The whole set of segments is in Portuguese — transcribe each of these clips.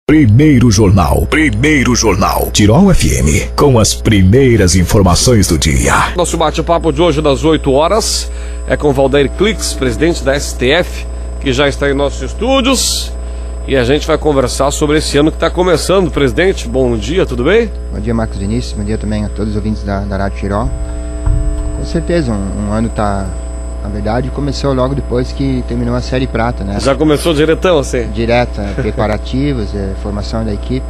Primeiro Jornal. Tirol FM, com as primeiras informações do dia. Nosso bate-papo de hoje das 8 horas é com Valdeir Klix, presidente da STF, que já está em nossos estúdios. E a gente vai conversar sobre esse ano que está começando. Presidente, bom dia, tudo bem? Bom dia, Marcos Vinícius, bom dia também a todos os ouvintes da Rádio Tirol. Com certeza, um ano está... Na verdade, começou logo depois que terminou a Série Prata, né? Já começou diretão, assim? Direta, preparativos, formação da equipe.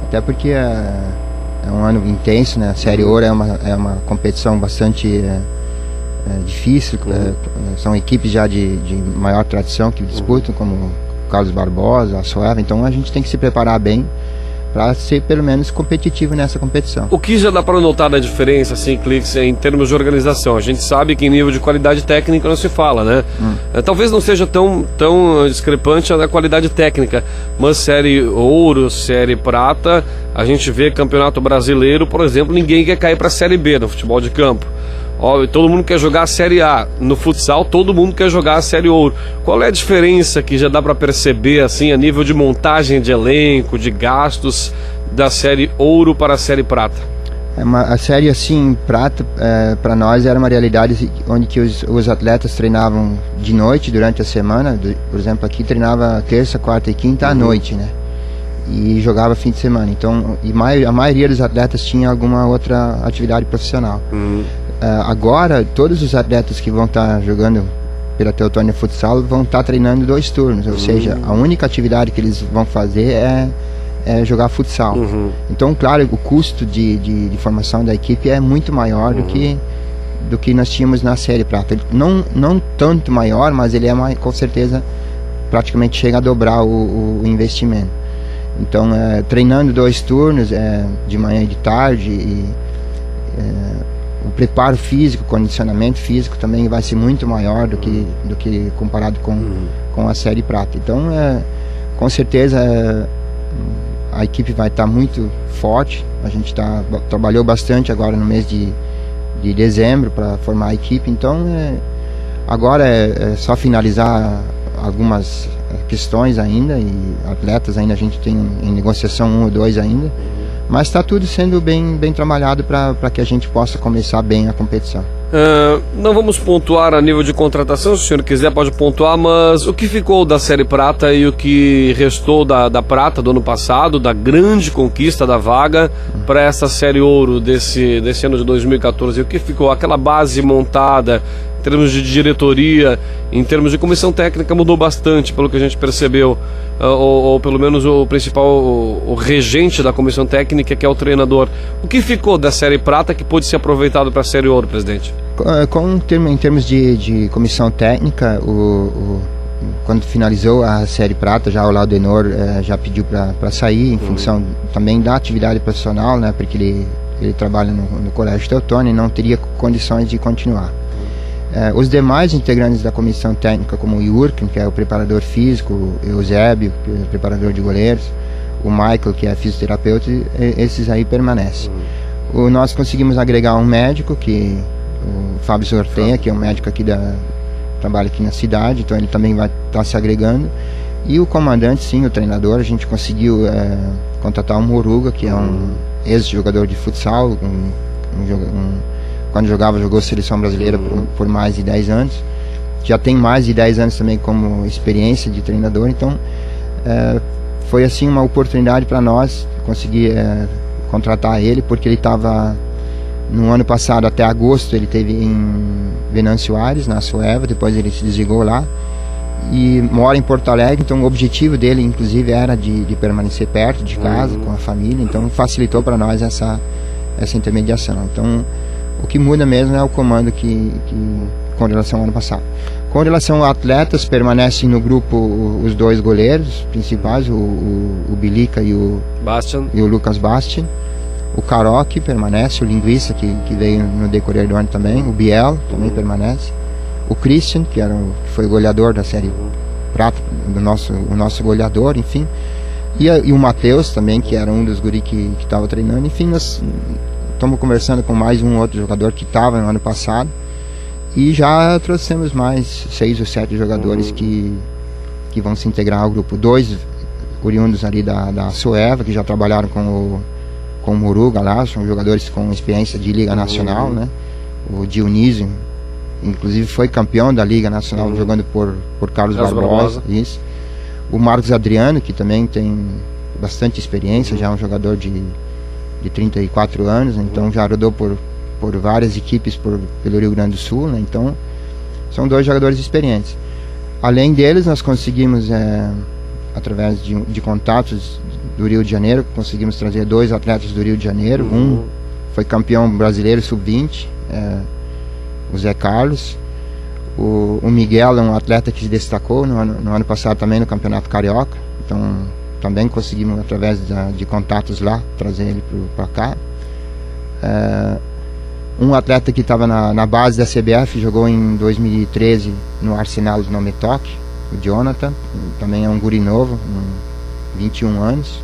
Até porque é um ano intenso, né? A Série Ouro é uma competição bastante difícil. São equipes já de maior tradição que disputam, como o Carlos Barbosa, a Soeva. Então a gente tem que se preparar bem para ser pelo menos competitivo nessa competição. O que já dá para notar da diferença, assim, Klix, em termos de organização? A gente sabe que em nível de qualidade técnica não se fala, né? Talvez não seja tão discrepante a da qualidade técnica, mas Série Ouro, Série Prata, a gente vê Campeonato Brasileiro, por exemplo, ninguém quer cair para a Série B no futebol de campo. Todo mundo quer jogar a Série A. No futsal, todo mundo quer jogar a Série Ouro. Qual é a diferença que já dá para perceber, assim, a nível de montagem de elenco, de gastos, da Série Ouro para a Série Prata? A Série, assim, Prata, para nós era uma realidade onde que os atletas treinavam de noite durante a semana. Por exemplo, aqui treinava terça, quarta e quinta à noite, né? E jogava fim de semana. Então, a maioria dos atletas tinha alguma outra atividade profissional. Agora, todos os atletas que vão estar jogando pela Teutônia Futsal vão estar treinando 2 turnos, ou seja, a única atividade que eles vão fazer é jogar futsal. Então, claro, o custo de formação da equipe é muito maior do que nós tínhamos na Série Prata. Não tanto maior, mas ele é com certeza praticamente chega a dobrar o investimento. Então, treinando 2 turnos, de manhã e de tarde, o preparo físico, condicionamento físico também vai ser muito maior do que comparado com a Série Prata. Então, com certeza, a equipe vai estar muito forte. A gente trabalhou bastante agora no mês de dezembro para formar a equipe. Então, agora é só finalizar algumas questões ainda, e atletas ainda a gente tem em negociação 1 ou 2 ainda. Mas está tudo sendo bem trabalhado para que a gente possa começar bem a competição. Não vamos pontuar a nível de contratação, se o senhor quiser pode pontuar, mas o que ficou da Série Prata e o que restou da Prata do ano passado, da grande conquista da vaga para essa Série Ouro desse ano de 2014, o que ficou? Aquela base montada em termos de diretoria, em termos de comissão técnica mudou bastante, pelo que a gente percebeu, ou pelo menos o principal, o regente da comissão técnica, que é o treinador. O que ficou da Série Prata que pôde ser aproveitado para a Série Ouro, presidente? Em termos de comissão técnica, quando finalizou a Série Prata, já o Laudenor já pediu para sair, em função também da atividade profissional, né, porque ele trabalha no Colégio Teutônia e não teria condições de continuar. Os demais integrantes da comissão técnica, como o Jurgen, que é o preparador físico, o Eusébio, que é o preparador de goleiros, o Michael, que é fisioterapeuta, esses aí permanecem. Nós conseguimos agregar um médico, o Fábio Sortenha, que é um médico aqui trabalha aqui na cidade, então ele também vai estar se agregando. E o comandante, sim, o treinador, a gente conseguiu contratar o Moruga, que é um ex-jogador de futsal, quando jogou seleção brasileira por mais de 10 anos, já tem mais de 10 anos também como experiência de treinador. Então foi assim uma oportunidade para nós conseguir contratar ele, porque ele estava no ano passado até agosto, ele esteve em Venâncio Aires, na Soeva, depois ele se desligou lá e mora em Porto Alegre. Então o objetivo dele inclusive era de permanecer perto de casa, com a família, então facilitou para nós essa intermediação. Então o que muda mesmo é o comando com relação ao ano passado. Com relação a atletas, permanecem no grupo os 2 goleiros principais, o Bilica e o Lucas Bastian. O Caroque permanece, o linguista que veio no decorrer do ano também, o Biel também permanece, o Christian, que foi goleador da Série Prata, o nosso goleador, enfim, e o Matheus também, que era um dos guri que estava treinando. Enfim, nós estamos conversando com mais um outro jogador que estava no ano passado, e já trouxemos mais 6 ou 7 jogadores que vão se integrar ao grupo. oriundos ali da Sueva, que já trabalharam com o Muruga lá, são jogadores com experiência de Liga Nacional, né? O Dionísio, inclusive foi campeão da Liga Nacional jogando por Carlos Barbosa. Isso. O Marcos Adriano, que também tem bastante experiência, já é um jogador de 34 anos, então já rodou por várias equipes pelo Rio Grande do Sul, né? Então são 2 jogadores experientes. Além deles, nós conseguimos, através de contatos do Rio de Janeiro, conseguimos trazer 2 atletas do Rio de Janeiro. Um foi campeão brasileiro sub-20, o Zé Carlos. O Miguel é um atleta que se destacou no ano passado também no Campeonato Carioca, então também conseguimos, através de contatos lá, trazer ele para cá. Um atleta que estava na base da CBF, jogou em 2013 no Arsenal de Nometoc, o Jonathan, também é um guri novo, 21 anos.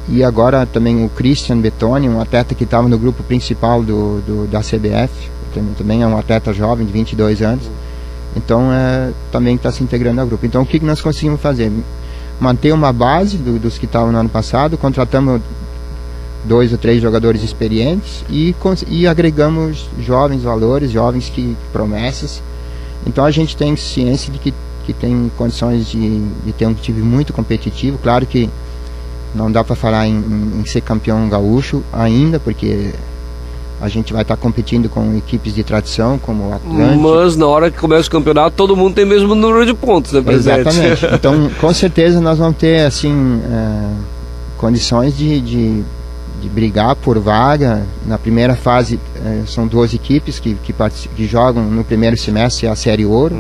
E agora também o Christian Betoni, um atleta que estava no grupo principal da CBF, também é um atleta jovem de 22 anos, então também está se integrando ao grupo. Então o que nós conseguimos fazer? Manter uma base dos que estavam no ano passado, contratamos 2 ou 3 jogadores experientes e agregamos jovens valores, jovens promessas. Então a gente tem ciência de que tem condições de ter um time muito competitivo. Claro que não dá para falar em ser campeão gaúcho ainda, porque a gente vai estar competindo com equipes de tradição, como o Atlântico. Mas na hora que começa o campeonato, todo mundo tem o mesmo número de pontos, né, presidente? Exatamente. Então, com certeza, nós vamos ter, assim, condições de brigar por vaga. Na primeira fase, são 2 equipes que jogam no primeiro semestre a Série Ouro.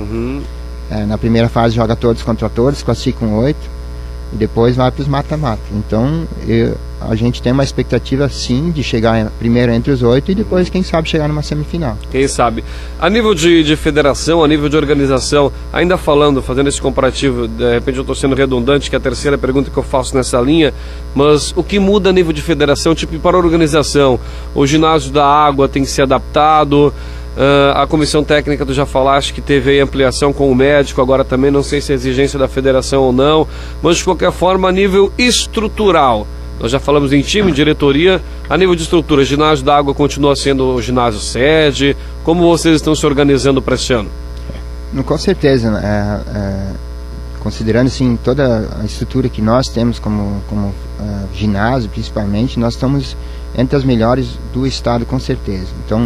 Na primeira fase, joga todos contra todos, classificam 8. E depois vai para os mata-mata. Então a gente tem uma expectativa sim de chegar primeiro entre os 8 e depois, quem sabe, chegar numa semifinal. Quem sabe. A nível de federação, a nível de organização, ainda fazendo esse comparativo, de repente eu estou sendo redundante, que é a terceira pergunta que eu faço nessa linha, mas o que muda a nível de federação, tipo, para a organização? O ginásio da Água tem que ser adaptado. A comissão técnica, tu já falaste que teve aí ampliação com o médico, agora também não sei se é exigência da federação ou não, mas de qualquer forma, a nível estrutural, nós já falamos em time, diretoria, a nível de estrutura, ginásio da Água continua sendo o ginásio sede, como vocês estão se organizando para esse ano? Com certeza, considerando assim, toda a estrutura que nós temos como ginásio, principalmente, nós estamos entre as melhores do estado, com certeza. Então,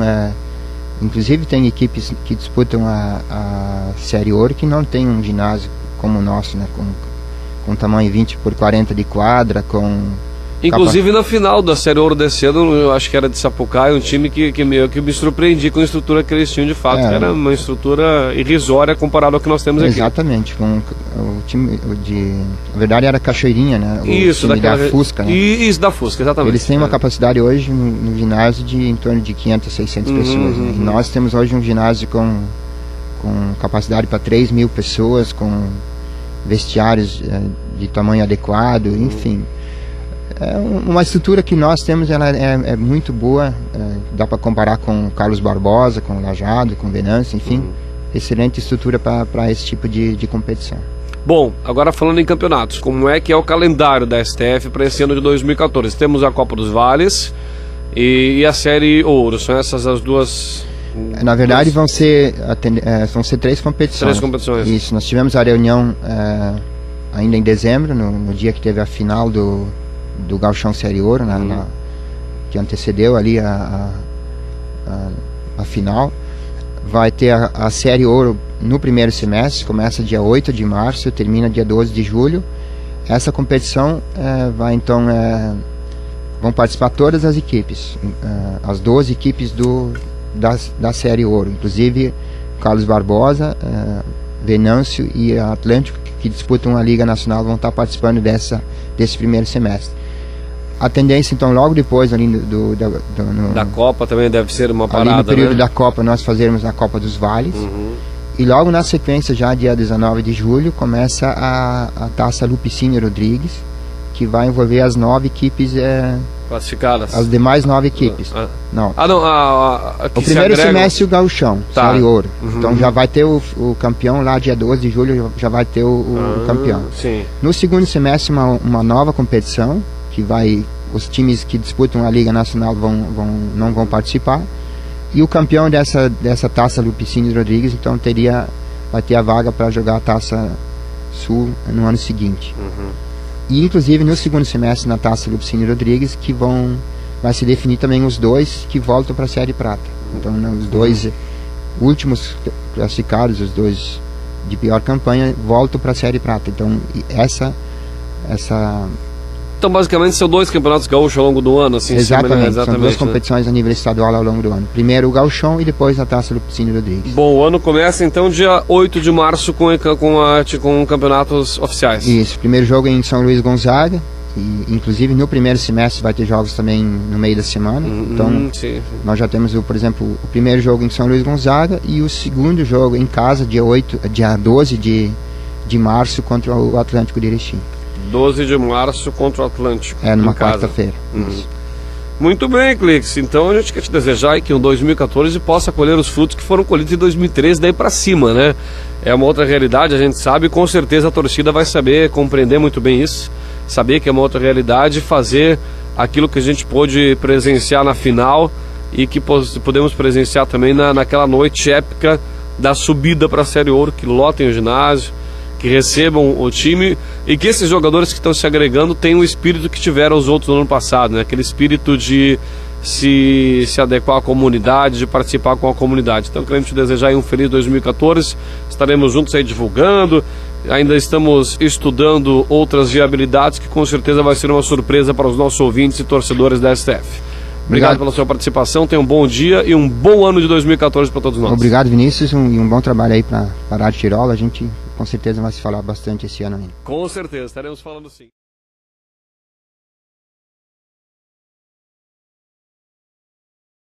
inclusive tem equipes que disputam a Série Ouro que não tem um ginásio como o nosso, né? Com tamanho 20 por 40 de quadra, inclusive na final da Série Ouro desse ano, eu acho que era de Sapucaí, um time que me surpreendi com a estrutura que eles tinham de fato, era uma estrutura irrisória comparado ao que nós temos aqui. Exatamente, com o time na verdade era Cachoeirinha, né? Isso, da Fusca, né? Isso, da Fusca, exatamente. Eles têm uma capacidade hoje no ginásio de em torno de 500 a 600 pessoas, né? E nós temos hoje um ginásio com capacidade para 3 mil pessoas, com vestiários de tamanho adequado, enfim. É uma estrutura que nós temos, ela é muito boa, dá para comparar com Carlos Barbosa, com Lajado, com Venâncio, enfim, excelente estrutura para esse tipo de competição. Bom, agora falando em campeonatos, como é que é o calendário da STF para esse ano de 2014? Temos a Copa dos Vales e a Série Ouro, são essas as duas... Na verdade vão ser 3 competições. 3 competições. Isso, nós tivemos a reunião ainda em dezembro, no dia que teve a final do Gauchão Série Ouro, que antecedeu ali a final. Vai ter a Série Ouro no primeiro semestre, começa dia 8 de março, termina dia 12 de julho. Essa competição vai então, vão participar todas as equipes, as 12 equipes da Série Ouro, inclusive Carlos Barbosa, Venâncio e Atlântico, que disputam a Liga Nacional, vão estar participando desse primeiro semestre. A tendência, então, logo depois ali da Copa também deve ser uma parada, ali no período da Copa, nós fazermos a Copa dos Vales. E logo na sequência, já dia 19 de julho, começa a Taça Lupicínio Rodrigues, que vai envolver as 9 equipes classificadas. As demais 9 equipes. Não. Que o primeiro semestre o Gauchão, Tá. Série Ouro. Então já vai ter o campeão lá, dia 12 de julho já vai ter o campeão. Sim. No segundo semestre uma nova competição, que vai, os times que disputam a Liga Nacional não vão participar. E o campeão dessa taça Lupicínio Rodrigues, então vai ter a vaga para jogar a Taça Sul no ano seguinte. E inclusive no segundo semestre na Taça Lupicínio Rodrigues vai se definir também os 2 que voltam para a Série Prata. Então os 2 últimos classificados, os 2 de pior campanha, voltam para a Série Prata. Então Então basicamente são 2 campeonatos gaúchos ao longo do ano, assim. Exatamente, são 2 competições a nível estadual ao longo do ano. Primeiro o Gauchão e depois a Taça Lupicínio Rodrigues. Bom, o ano começa então dia 8 de março com campeonatos oficiais. Isso, primeiro jogo em São Luís Gonzaga, e inclusive no primeiro semestre vai ter jogos também no meio da semana. Então sim. Nós já temos, por exemplo, o primeiro jogo em São Luís Gonzaga e o segundo jogo em casa, dia 12 de março, contra o Atlântico de Erechim. 12 de março contra o Atlântico. Numa quarta-feira. Muito bem, Clix. Então a gente quer te desejar aí que o 2014 possa colher os frutos que foram colhidos em 2013 daí pra cima, né? É uma outra realidade, a gente sabe, e com certeza a torcida vai saber compreender muito bem isso, saber que é uma outra realidade, fazer aquilo que a gente pôde presenciar na final e que podemos presenciar também naquela noite épica da subida para a Série Ouro, que lotem o ginásio, que recebam o time e que esses jogadores que estão se agregando tenham o espírito que tiveram os outros no ano passado, né? Aquele espírito de se adequar à comunidade, de participar com a comunidade. Então queremos te desejar aí um feliz 2014, estaremos juntos aí divulgando, ainda estamos estudando outras viabilidades que com certeza vai ser uma surpresa para os nossos ouvintes e torcedores da STF. Obrigado pela sua participação, tenha um bom dia e um bom ano de 2014 para todos nós. Obrigado, Vinícius, e um bom trabalho aí para a Rádio Tirol. A gente com certeza vai se falar bastante esse ano ainda. Com certeza, estaremos falando sim.